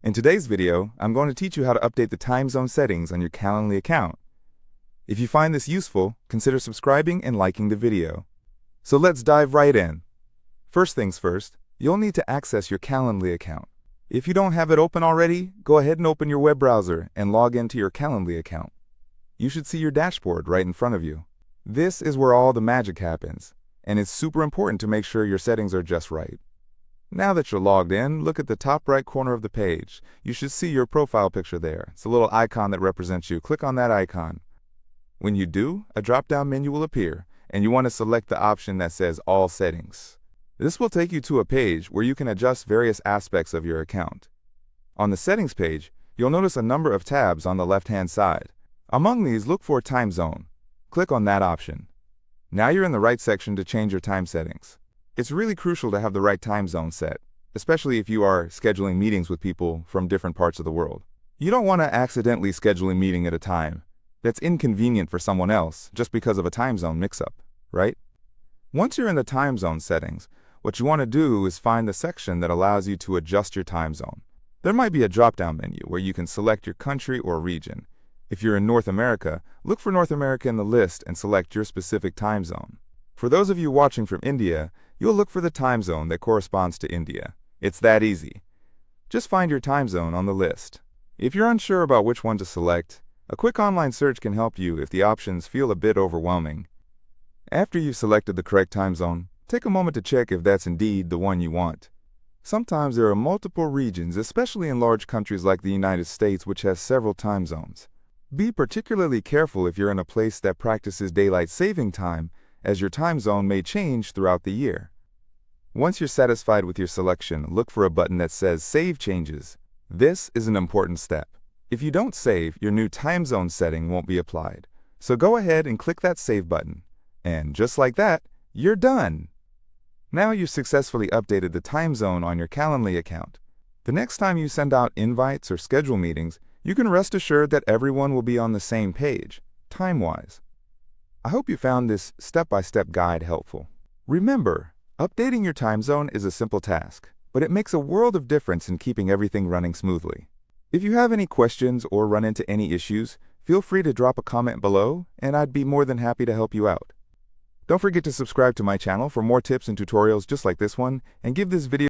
In today's video, I'm going to teach you how to update the time zone settings on your Calendly account. If you find this useful, consider subscribing and liking the video. So let's dive right in. First things first, you'll need to access your Calendly account. If you don't have it open already, go ahead and open your web browser and log into your Calendly account. You should see your dashboard right in front of you. This is where all the magic happens, and it's super important to make sure your settings are just right. Now that you're logged in, look at the top right corner of the page. You should see your profile picture there. It's a little icon that represents you. Click on that icon. When you do, a drop-down menu will appear, and you want to select the option that says All Settings. This will take you to a page where you can adjust various aspects of your account. On the Settings page, you'll notice a number of tabs on the left-hand side. Among these, look for Time Zone. Click on that option. Now you're in the right section to change your time settings. It's really crucial to have the right time zone set, especially if you are scheduling meetings with people from different parts of the world. You don't want to accidentally schedule a meeting at a time that's inconvenient for someone else just because of a time zone mix-up, right? Once you're in the time zone settings, what you want to do is find the section that allows you to adjust your time zone. There might be a drop-down menu where you can select your country or region. If you're in North America, look for North America in the list and select your specific time zone. For those of you watching from India, you'll look for the time zone that corresponds to India. It's that easy. Just find your time zone on the list. If you're unsure about which one to select, a quick online search can help you if the options feel a bit overwhelming. After you've selected the correct time zone, take a moment to check if that's indeed the one you want. Sometimes there are multiple regions, especially in large countries like the United States, which has several time zones. Be particularly careful if you're in a place that practices daylight saving time, as your time zone may change throughout the year. Once you're satisfied with your selection, look for a button that says Save Changes. This is an important step. If you don't save, your new time zone setting won't be applied. So go ahead and click that Save button. And just like that, you're done. Now you've successfully updated the time zone on your Calendly account. The next time you send out invites or schedule meetings, you can rest assured that everyone will be on the same page, time-wise. I hope you found this step-by-step guide helpful. Remember, updating your time zone is a simple task, but it makes a world of difference in keeping everything running smoothly. If you have any questions or run into any issues, feel free to drop a comment below, and I'd be more than happy to help you out. Don't forget to subscribe to my channel for more tips and tutorials just like this one, and give this video